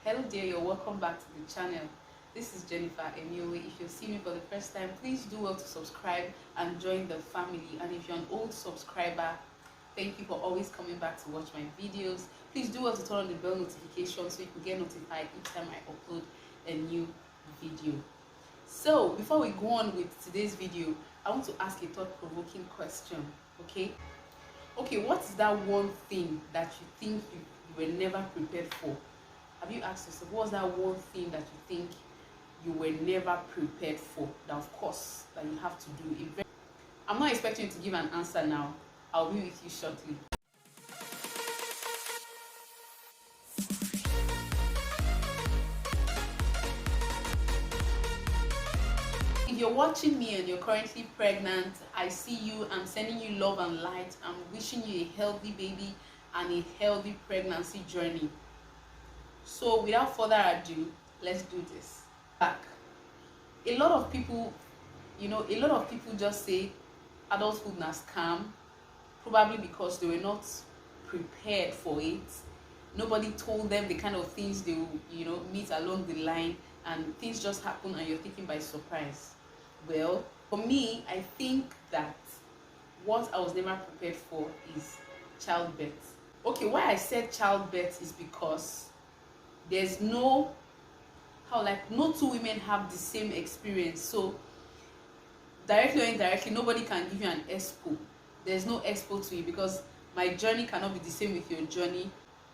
Hello dear, you're welcome back to the channel. This is Jennifer Emiowe. If you're seeing me for the first time, please do well to subscribe and join the family. And if you're an old subscriber, thank you for always coming back to watch my videos. Please do well to turn on the bell notification so you can get notified each time I upload a new video. So before we go on with today's video, I want to ask a thought-provoking question. Okay, what is that one thing that you think you were never prepared for? Have you asked yourself, what's that one thing that you think you were never prepared for, that of course that you have to do? I'm not expecting you to give an answer now. I'll be with you shortly. If you're watching me and you're currently pregnant, I see you. I'm sending you love and light. I'm wishing you a healthy baby and a healthy pregnancy journey. So without further ado, let's do this. A lot of people just say adulthood na scam, probably because they were not prepared for it. Nobody told them the kind of things they will, meet along the line, and things just happen and you're taken by surprise. Well, for me, I think that what I was never prepared for is childbirth. Okay, why I said childbirth is because there's no two women have the same experience. So directly or indirectly, nobody can give you an expo. There's no expo to it because my journey cannot be the same with your journey.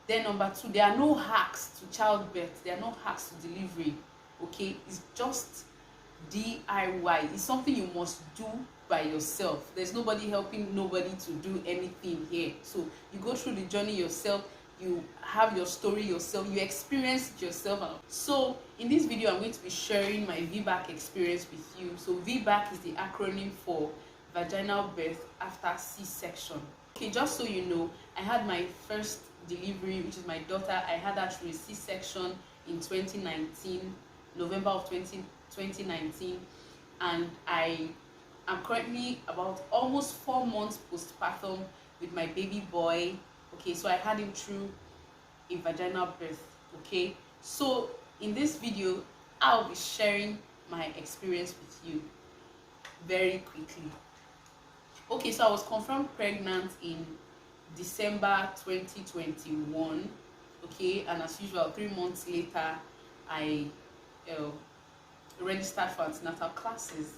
Then number two, there are no hacks to childbirth. There are no hacks to delivery. Okay, it's just DIY. It's something you must do by yourself. There's nobody helping nobody to do anything here. So you go through the journey yourself. You have your story yourself, you experience it yourself. So in this video, I'm going to be sharing my Vbac experience with you. So Vbac is the acronym for vaginal birth after C-section. Okay, just so you know, I had my first delivery, which is my daughter. I had her through a C-section in 2019, November of 2019, and I am currently about almost 4 months postpartum with my baby boy. Okay, so I had him through a vaginal birth. Okay, so in this video, I'll be sharing my experience with you very quickly. Okay, so I was confirmed pregnant in December 2021. Okay, and as usual, 3 months later, I registered for antenatal classes.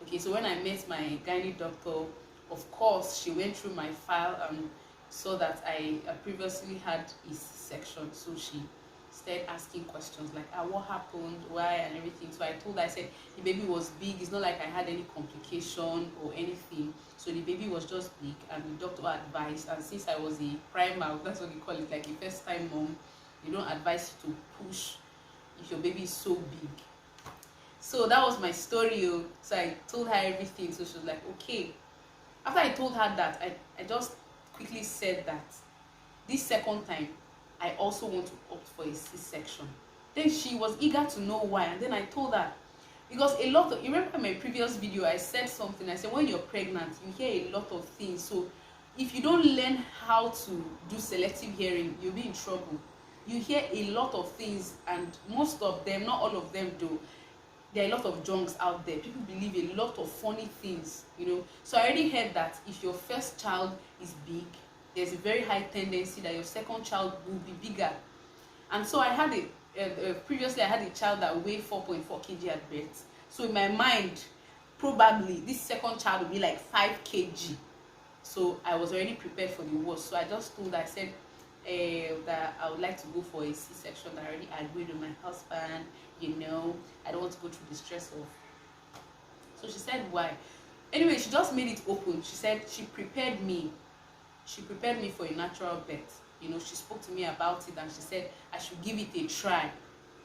Okay, so when I met my gynae doctor, of course, she went through my file and saw that I previously had a C-section. So she started asking questions like, what happened, why, and everything. So I told her, I said, the baby was big. It's not like I had any complication or anything. So the baby was just big, and the doctor advised. And since I was a primer, that's what they call it, like a first-time mom, they don't advise you to push if your baby is so big. So that was my story. So I told her everything. So she was like, okay. After I told her that, I just quickly said that this second time I also want to opt for a C-section. Then she was eager to know why, and then I told her, because you remember my previous video, I said something. I said when you're pregnant, you hear a lot of things. So if you don't learn how to do selective hearing, you'll be in trouble. You hear a lot of things, and most of them, not all of them do. There are a lot of junks out there. People believe a lot of funny things, So I already heard that if your first child is big, there's a very high tendency that your second child will be bigger. And so I had previously I had a child that weighed 4.4 kg at birth. So in my mind, probably this second child will be like 5 kg. So I was already prepared for the worst. So I just told her, I said that I would like to go for a C-section. I already agreed with my husband. I don't want to go through the stress of. So she said why. Anyway, she just made it open. She said she prepared me for a natural birth. She spoke to me about it, and she said I should give it a try.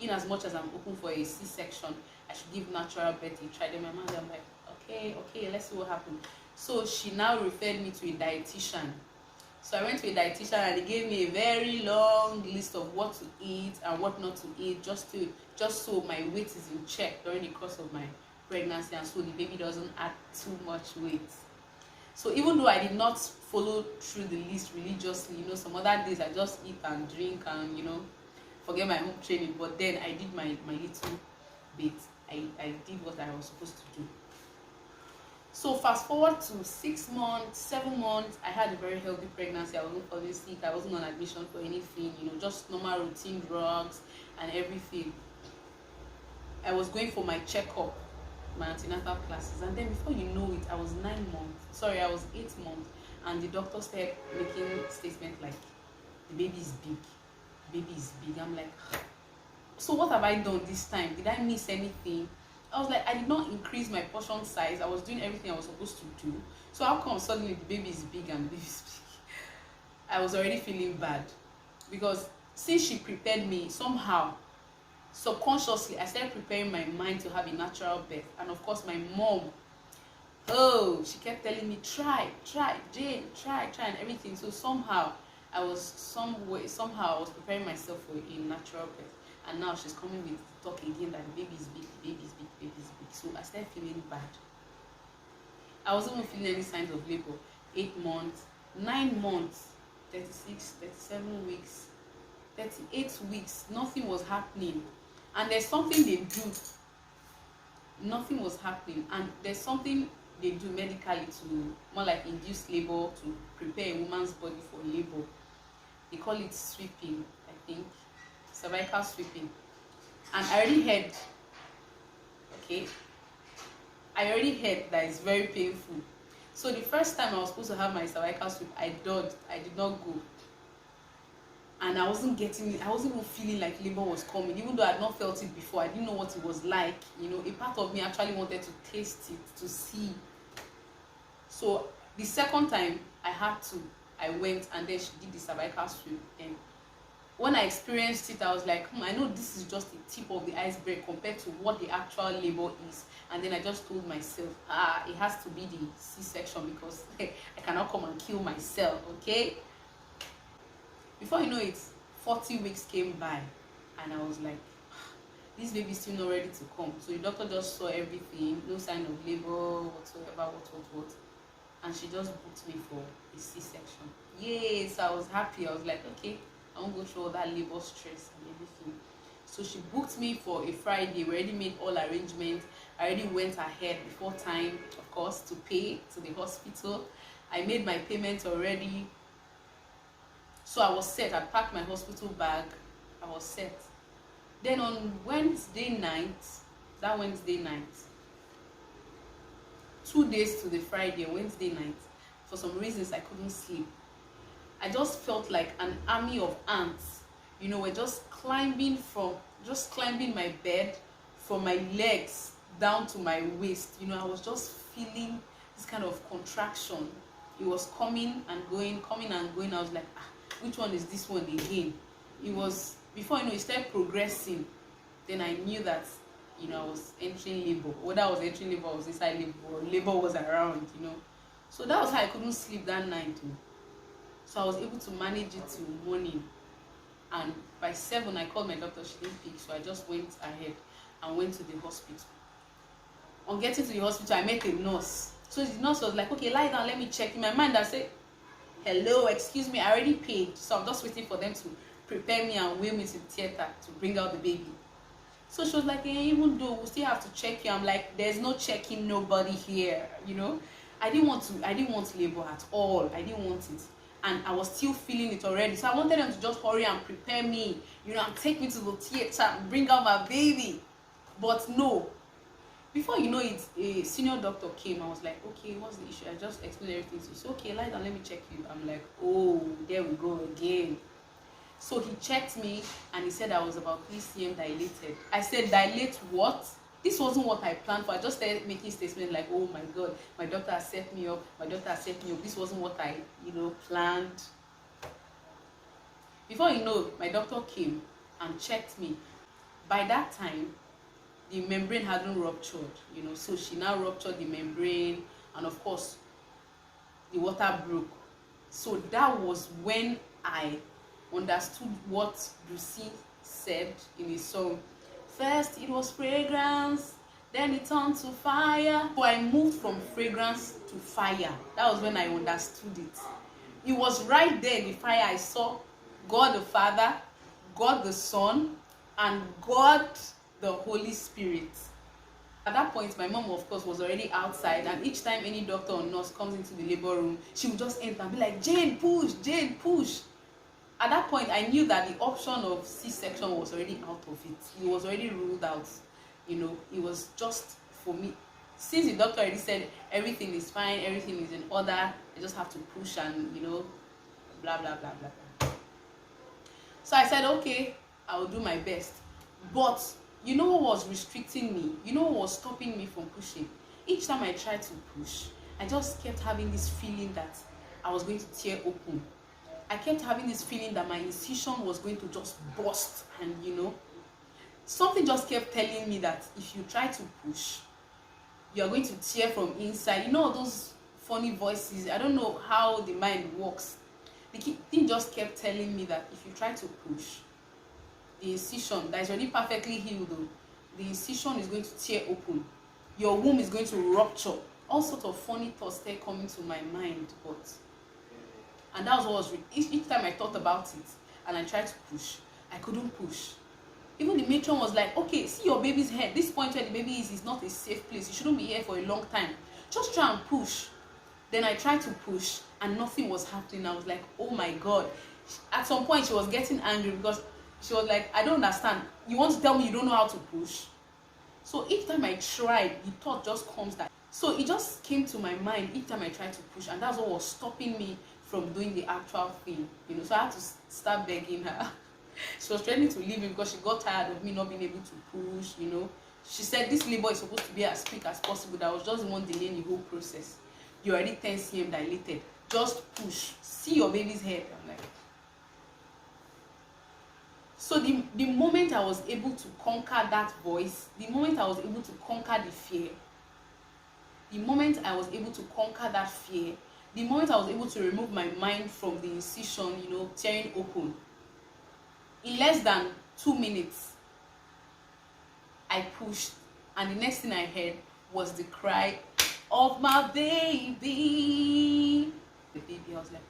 In as much as I'm open for a C-section, I should give natural birth a try. Then my mother, I'm like, okay, let's see what happens. So she now referred me to a dietitian. So I went to a dietitian, and they gave me a very long list of what to eat and what not to eat, just so my weight is in check during the course of my pregnancy, and so the baby doesn't add too much weight. So even though I did not follow through the list religiously, some other days I just eat and drink and forget my home training, but then I did my little bit. I did what I was supposed to do. So fast forward to 6 months, 7 months, I had a very healthy pregnancy. I wasn't falling sick, I wasn't on admission for anything, just normal routine drugs and everything. I was going for my checkup, my antenatal classes, and then before you know it, I was 8 months, and the doctor started making statements like, the baby is big, the baby is big. I'm like, so what have I done this time? Did I miss anything? I was like, I did not increase my portion size. I was doing everything I was supposed to do. So how come suddenly the baby is big and the baby is big? I was already feeling bad, because since she prepared me somehow, subconsciously, I started preparing my mind to have a natural birth. And of course, my mom, she kept telling me, try, Jane, try, and everything. So somehow I was preparing myself for a natural birth. And now she's coming with talk again that the baby is big, the baby is big, the baby is big. So I started feeling bad. I wasn't even feeling any signs of labor. 8 months, 9 months, 36, 37 weeks, 38 weeks, nothing was happening. And there's something they do. Nothing was happening. And there's something they do medically to more like induce labor, to prepare a woman's body for labor. They call it sweeping, I think. Cervical sweeping. And I already heard that it's very painful. So the first time I was supposed to have my cervical sweep, I dodged. I did not go. And I wasn't even feeling like labor was coming. Even though I had not felt it before, I didn't know what it was like. A part of me actually wanted to taste it, to see. So the second time I went, and then she did the cervical sweep. And when I experienced it, I was like, I know this is just the tip of the iceberg compared to what the actual labor is. And then I just told myself, it has to be the C-section, because I cannot come and kill myself, okay? Before you know it, 40 weeks came by, and I was like, this baby is still not ready to come. So the doctor just saw everything, no sign of labor whatsoever, what. And she just booked me for a C-section. Yay! So I was happy. I was like, okay, I won't go through all that labor stress and everything. So she booked me for a Friday. We already made all arrangements. I already went ahead before time, of course, to pay to the hospital. I made my payment already. So I was set. I packed my hospital bag. I was set. Then on Wednesday night, 2 days to the Friday, Wednesday night, for some reasons I couldn't sleep. I just felt like an army of ants. We're just climbing my bed from my legs down to my waist. I was just feeling this kind of contraction. It was coming and going. I was like, which one is this one again? It was, before it started progressing, then I knew that I was entering labor. Whether I was entering labor, I was inside labor, or labor was around. So that was how I couldn't sleep that night too. So I was able to manage it till morning, and by 7 I called my doctor. She didn't pick, so I just went ahead and went to the hospital. On getting to the hospital, I met a nurse. So the nurse was like, okay, lie down, let me check. In my mind I said, hello, excuse me, I already paid, so I'm just waiting for them to prepare me and wheel me to the theater to bring out the baby. So she was like, even though we still have to check you. I'm like, there's no checking nobody here. I didn't want labor at all. I didn't want it, and I was still feeling it already. So I wanted them to just hurry and prepare me, and take me to the theater and bring out my baby. But no. Before you know it, a senior doctor came. I was like, okay, what's the issue? I just explained everything to you. So, okay, lie down, let me check you. I'm like, oh, there we go again. So he checked me, and he said I was about 3 cm dilated. I said, dilate what? This wasn't what I planned for. I just started making statements like, oh my God, my doctor has set me up. This wasn't what I, planned. Before you know, my doctor came and checked me. By that time, the membrane hadn't ruptured, so she now ruptured the membrane, and of course, the water broke. So that was when I understood what Lucy said in his song. First it was fragrance, then it turned to fire. So I moved from fragrance to fire. That was when I understood it. It was right there in the fire I saw God the Father, God the Son, and God the Holy Spirit. At that point, my mom, of course, was already outside, and each time any doctor or nurse comes into the labor room, she would just enter and be like, Jane, push, Jane, push. At that point, I knew that the option of C-section was already out of it. It was already ruled out. You know, it was just for me. Since the doctor already said everything is fine, everything is in order, I just have to push and, you know, blah, blah, blah, blah, blah. So I said, okay, I will do my best. But you know what was restricting me? You know what was stopping me from pushing? Each time I tried to push, I just kept having this feeling that I was going to tear open. I kept having this feeling that my incision was going to just burst, and you know, something just kept telling me that if you try to push, you are going to tear from inside. You know those funny voices? I don't know how the mind works. The thing just kept telling me that if you try to push, the incision that is already perfectly healed, though, the incision is going to tear open. Your womb is going to rupture. All sorts of funny thoughts started coming to my mind, and that was what was each time I thought about it and I tried to push, I couldn't push. Even the matron was like, okay, see your baby's head. This point where the baby is not a safe place. You shouldn't be here for a long time. Just try and push. Then I tried to push and nothing was happening. I was like, oh my God. At some point she was getting angry because she was like, I don't understand. You want to tell me you don't know how to push? So each time I tried, the thought just comes that. So it just came to my mind each time I tried to push, and that's what was stopping me from doing the actual thing, you know. So I had to start begging her. She was threatening to leave me because she got tired of me not being able to push, you know. She said this labor is supposed to be as quick as possible. That was just one delaying the whole process. You're already 10 cm dilated. Just push. See your baby's head. I'm like. So the moment I was able to conquer that voice, the moment I was able to conquer the fear, the moment I was able to conquer that fear, the moment I was able to remove my mind from the incision, you know, tearing open, in less than 2 minutes, I pushed, and the next thing I heard was the cry of my baby. The baby, I was like,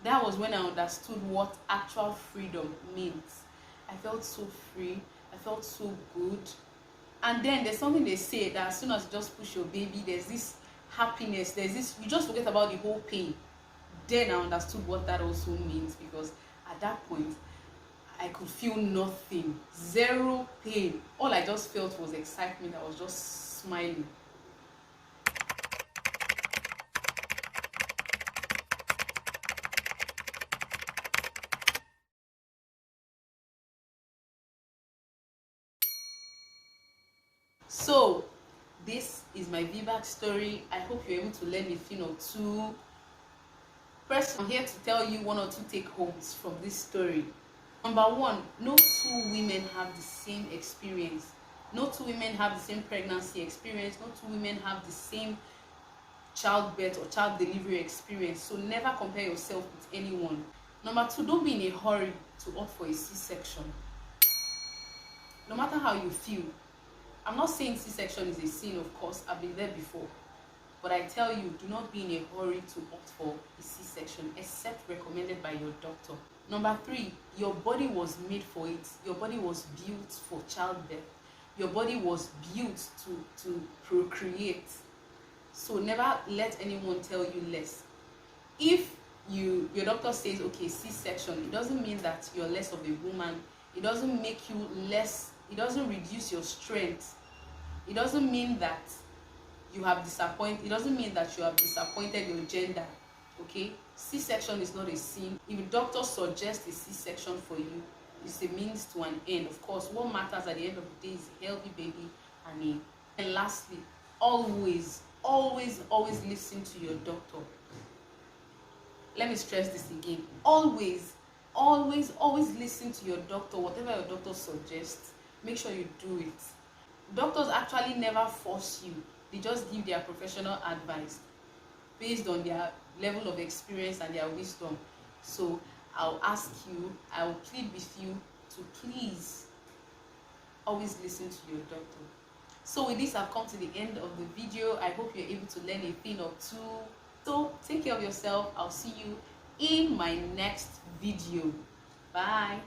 that was when I understood what actual freedom means. I felt so free. I felt so good. And then there's something they say that as soon as you just push your baby, there's this happiness, there's this, you just forget about the whole pain. Then I understood what that also means, because at that point, I could feel nothing, zero pain. All I just felt was excitement. I was just smiling. So this is my Vbac story. I hope you're able to learn a thing or two. First, I'm here to tell you one or two take homes from this story. Number one, no two women have the same experience. No two women have the same pregnancy experience. No two women have the same childbirth or child delivery experience. So never compare yourself with anyone. Number two, don't be in a hurry to opt for a C-section. No matter how you feel. I'm not saying C-section is a sin, of course. I've been there before. But I tell you, do not be in a hurry to opt for a C-section, except recommended by your doctor. Number three, your body was made for it. Your body was built for childbirth. Your body was built to procreate. So never let anyone tell you less. If your doctor says, okay, C-section, it doesn't mean that you're less of a woman. It doesn't make you less. It doesn't reduce your strength. It doesn't mean that you have disappointed. It doesn't mean that you have disappointed your gender. Okay? C-section is not a sin. If a doctor suggests a C-section for you, it's a means to an end. Of course, what matters at the end of the day is a healthy baby and lastly, always listen to your doctor. Let me stress this again. Always listen to your doctor. Whatever your doctor suggests, make sure you do it. Doctors actually never force you. They just give their professional advice based on their level of experience and their wisdom. So I'll plead with you to please always listen to your doctor. So with this, I've come to the end of the video. I hope you're able to learn a thing or two. So take care of yourself. I'll see you in my next video. Bye.